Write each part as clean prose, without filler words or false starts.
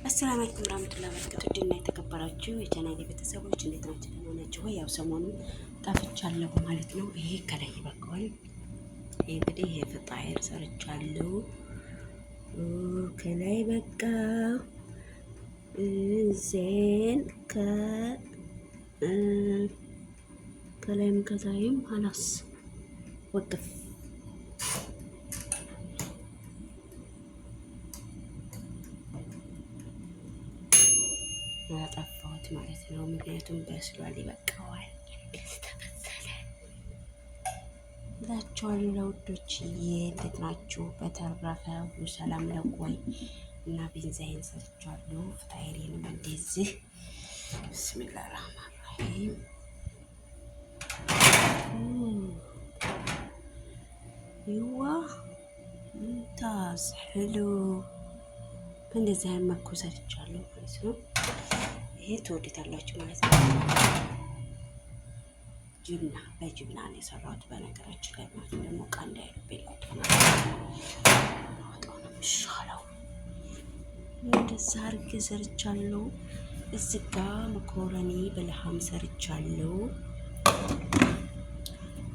አሰላሙ አለይኩም ወራህመቱላሂ ወበረካቱህ። ድና የተከበራችሁ የቻናሌ ቤተሰቦች እንዴት ናችሁ? ደህና ናችሁ ወይ? ያው ሰሞኑን ጠፍቻለሁ ማለት ነው። ይሄ ከላይ ይበቃዋል። ይሄ እንግዲህ ይሄ ፍጣይር ሰርቻለሁ። ከላይ በቃ ዜን ከላይም ከዛይም ሀላስ ወቅፍ ያጠፋሁት ማለት ነው። ምክንያቱም በስሏል፣ ይበቃዋል። ተበሰለ እላችኋለሁ ለውዶችዬ። እንዴት ናችሁ? በተረፈ ሁሉ ሰላም ነው ወይ? እና ቢንዛይን ሰርቻለሁ። ፍጣይሬንም እንደዚህ ብስሚላህ ራህማን ራሂም ይዋ ሙምታዝ ሄሎ። እንደዚህ አይነት መልኩ ሰርቻለሁ ማለት ነው። ይሄ ትወዱታላችሁ ማለት ነው። ጅብና በጅብና ነው የሰራሁት በነገራችን ላይ ማለት ነው። ደግሞ ቃ እንዳይሉብኝ ይሻለው እንደዛ አድርጌ ሰርቻለሁ። እዚህ ጋ መኮረኒ በለሃም ሰርቻለሁ።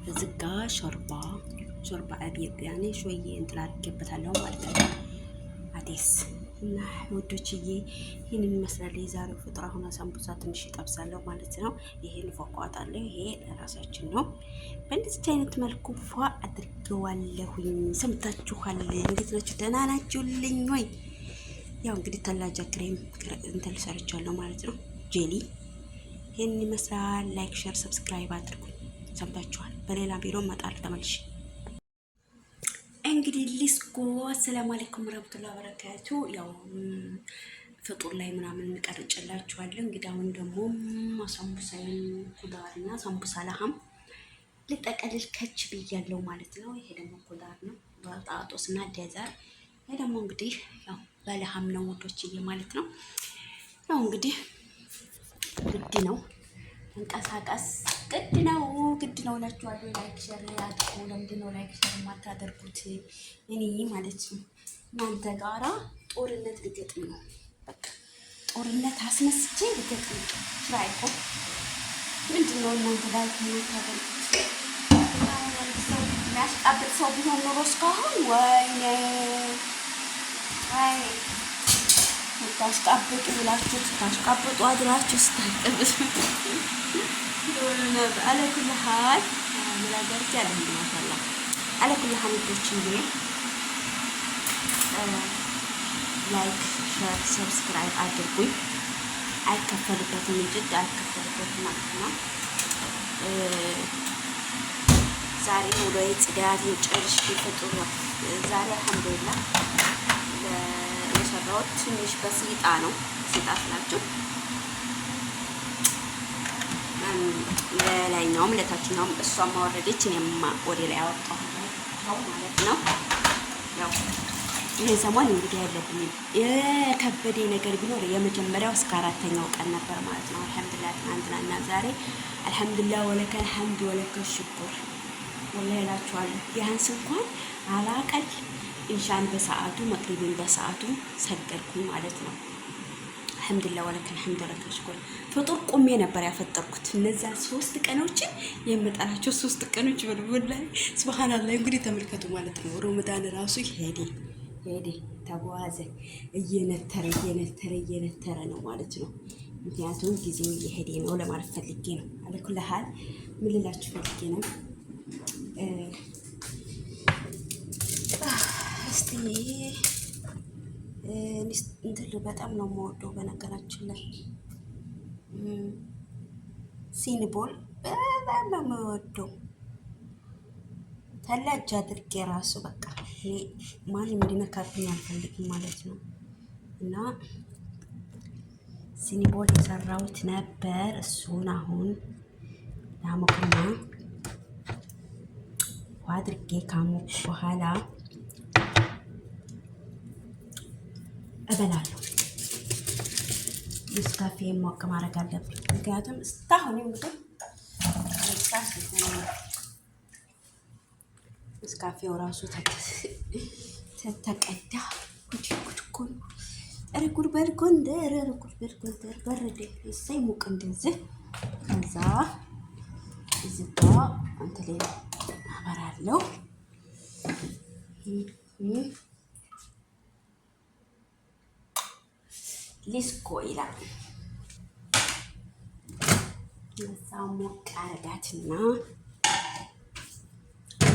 እዚህ ጋ ሾርባ አብየት ያኔ ሾዬ እንትን አድርጌበታለሁ ማለት ነው። አዲስ እና ወዶችዬ ይህንን ይመስላል የዛሬው ፍጡር። አሁን ሳምቡሳ ትንሽ ይጠብሳለሁ ማለት ነው። ይሄን ፏቋጣለሁ። ይሄ ለራሳችን ነው። በእንደዚህ አይነት መልኩ ፏ አድርገዋለሁኝ። ሰምታችኋል። እንዴት ናችሁ? ደህና ናችሁልኝ ወይ? ያው እንግዲህ ተላጃ ክሬም እንትን ሰርቻለሁ ማለት ነው። ጄሊ ይህን ይመስላል። ላይክ፣ ሼር፣ ሰብስክራይብ አድርጉኝ። ሰምታችኋል። በሌላ ቢሮ እመጣለሁ ተመልሼ። እንግዲህ ሊስኮ አሰላሙ አለይኩም ወራህመቱላሂ ወበረካቱ። ያው ፍጡር ላይ ምናምን እንቀርጭላችኋለሁ። እንግዲህ አሁን ደግሞ ሳምቡሳዬን ኩዳርና ሳምቡሳ ለሃም ልጠቀልል ከች ብያለሁ ማለት ነው። ይሄ ደግሞ ኩዳር ነው በጣጦስና ደዘር። ይሄ ደግሞ እንግዲህ ያው በለሃም ነው ወዶችዬ ማለት ነው። ያው እንግዲህ ግድ ነው እንቀሳቀስ ግድ ነው እላችኋለሁ። ላይክ ሼር አድርጉ። ለምንድን ነው ላይክ ሼር የማታደርጉት? እኔ ማለት ነው እናንተ ጋራ ጦርነት ልገጥም ነው። በቃ ጦርነት አስነስቼ ልገጥም ትራይኮ ምንድን ነው እናንተ ላይክ የማታደርጉት? የሚያስጣብጥ ሰው ቢሆን ኖሮ እስካሁን ወይኔ አይ ታስቃብጡ ብላችሁ ታስቃብጡ አድራችሁ ስታቀብጡ አለኩል ሀል መላገርት ያለ ማሻአላ አለኩል ሀምዶች እንዴ ላይክ ሼር ሰብስክራይብ አድርጉኝ። አይከፈልበትም እንጂ አይከፈልበትም ማለት ነው። ዛሬ ወደ ጽዳት ጨርሼ ፍጡር ዛሬ አልሐምዱሊላህ የሰራሁት ትንሽ በሲጣ ነው። ሲጣ ስላችሁ ለላይኛውም ለታችኛውም እሷም ማወረደች እኔም ወደ ላይ አወጣሁ ማለት ነው። ያው ይሄ ሰሞን እንግዲህ ያለብኝ የከበደ ነገር ቢኖር የመጀመሪያው እስከ 4ኛው ቀን ነበር ማለት ነው። አልሐምዱሊላህ ትናንትናና ዛሬ አልሐምዱሊላህ ወለከል ሐምድ ወለከል ሽኩር ወላሂ እላችኋለሁ። ቢያንስ እንኳን አላቀል ኢንሻን በሰዓቱ መቅሪብን በሰዓቱ ሰገድኩኝ ማለት ነው። አልሐምዱሊላህ ወለከል ሐምድ ወለከል ሽኩር። ፍጡር ቁሜ ነበር ያፈጠርኩት። እነዛ 3 ቀኖችን የምጠራቸው 3 ቀኖች ወላሂ ሱብሃንአላህ። እንግዲህ ተመልከቱ ማለት ነው። ረመዳን ራሱ ሄደ ተጓዘ እየነተረ ነው ማለት ነው። ምክንያቱም ጊዜው እየሄደ ነው ለማለት ፈልጌ ነው። አለኩል ሀል ምን ልላችሁ ፈልጌ ነው። እስቲ እንትን በጣም ነው የምወደው በነገራችን ላይ ሲኒቦል በጣም ነው የምወደው። ተላጅ አድርጌ ራሱ በቃ እኔ ማንም እንዲነካብኝ አልፈልግም ማለት ነው። እና ሲኒቦል የሰራሁት ነበር። እሱን አሁን ላሞቅና አድርጌ ካሞቅ በኋላ እበላለሁ። ኔስካፌ ሞቅ ማድረግ አለብኝ። ምክንያቱም እስካሁን እንግዲህ ኔስካፌው ራሱ ተቀዳ። ጉድ እኮ ነው። ጉርበል ጎንደር ጉርበል ጎንደር በረደ እሰይ ሙቅ እንደዚህ ከዛ እዚህ ጋር አንተ ሌላ አበራለሁ ሊስኮ ይላል። እዛ ሞቅ አረጋትና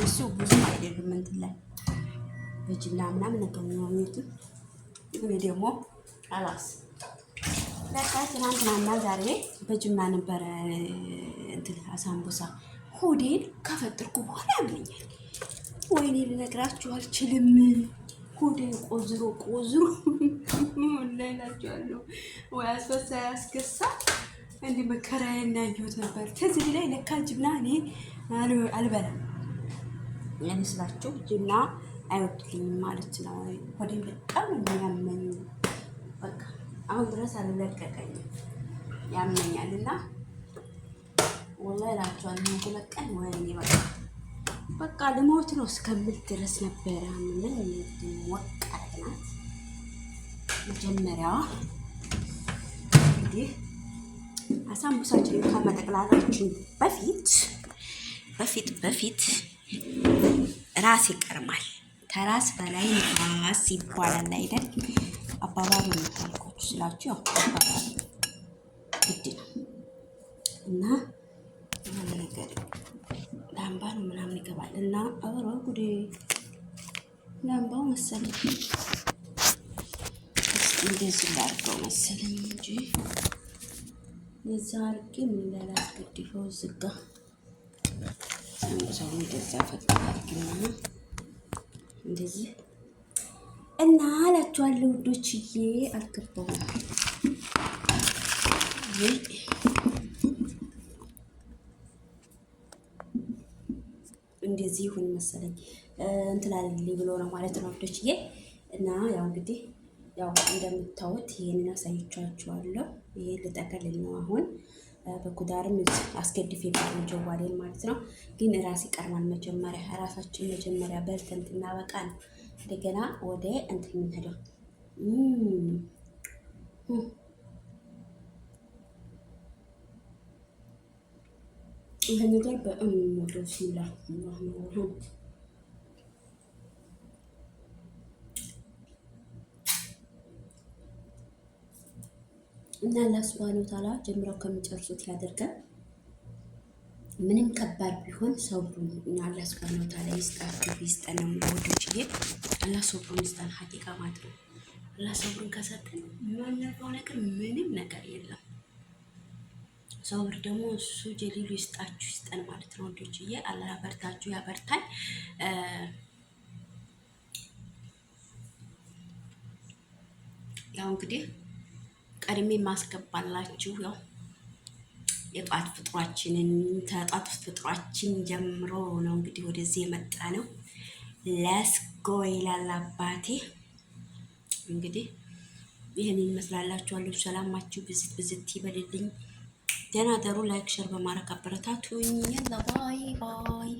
እሱ ብዙ አይደሉም እንትን ላይ በጅምላ ምናምን ነገር የሚሆኑት እኔ ደግሞ አላስ ለካ ትናንትናና ዛሬ በጅምላ ነበረ እንትን አሳምቡሳ ሆዴን ከፈጥርኩ በኋላ ያመኛል። ወይኔ ልነግራችሁ አልችልም። ሆዴ ቆዝሮ ላይላችኋለሁ ወይ አስፈሳ ያስገሳ እንዲህ መከራዬን እናየሁት ነበር። ከዚህ ላይ ለካ ጅምላ እኔ አልበላም ያመስላችሁ ጅምላ አይወድልኝም ማለት ነው። ሆዴን በጣም የሚያመኝ በቃ አሁን ድረስ አልለቀቀኝም ያመኛልና ወላሂ እላችኋለሁ ተለቀን ወይኔ በቃ ልሞት ነው እስከምል ድረስ ነበረ። ምን ወቃናት መጀመሪያ እንግዲህ አሳምቡሳችንን ከመጠቅላላችን በፊት ራስ ይቀርማል። ከራስ በላይ ንፋስ ይባላል አይደል? አባባሉ ነው ታልኮች ስላችሁ ያው አባባሉ ግድ ነው እና ነገር ላምባ ነው ምናምን ይገባል እና አበሮ ጉዴ ላምባው መሰለኝ እንደዚህ ላድርገው መሰለኝ እንጂ የዛ አድርጌ ምን እንዳላስገድፈው ዝጋ ሰው እንደዛ ፈጣ አድርጌና እንደዚህ እና አላችኋለሁ ውዶችዬ። አልገባሁም እንደዚህ ይሁን መሰለኝ እንትን አለልኝ ብሎ ነው ማለት ነው ውዶችዬ። እና ያው እንግዲህ ያው እንደምታዩት ይሄንን አሳይቻችኋለሁ። ይሄ ልጠቀልል ነው አሁን በኩዳርም አስገድፌ ባለ ጀዋሌን ማለት ነው። ግን ራስ ይቀርማል መጀመሪያ ራሳችን መጀመሪያ በልተን እናበቃ ነው እንደገና ወደ እንትን የምንሄደው ይሄ ነገር በእምነቱ ሲላ ነው እና አላህ ሱብሃነሁ ወተዓላ ጀምረው ከሚጨርሱት ያደርጋል። ምንም ከባድ ቢሆን ሰብሩን እና አላህ ሱብሃነሁ ወተዓላ ይስጠን ነው ወዶችዬ። አላህ ሰብሩን ይስጠን ሐቂቃ ማለት ነው። አላህ ሰብሩን ከሰጠን የማናውቀው ነገር ምንም ነገር የለም። ሰብር ደግሞ እሱ ጀሊሉ ይስጣችሁ ይስጠን ማለት ነው ወዶችዬ። አላህ ያበርታችሁ ያበርታል። ያው እንግዲህ ቀድሜ ማስገባላችሁ ያው የጧት ፍጥሯችንን ተጧት ፍጥሯችን ጀምሮ ነው እንግዲህ ወደዚህ የመጣ ነው። ለስጎ ይላል አባቴ። እንግዲህ ይሄንን ይመስላላችኋለሁ። ሰላማችሁ ብዝት ይበልልኝ። ደህና ደሩ። ላይክ ሸር በማድረግ አበረታቱኝ። ባይ ባይ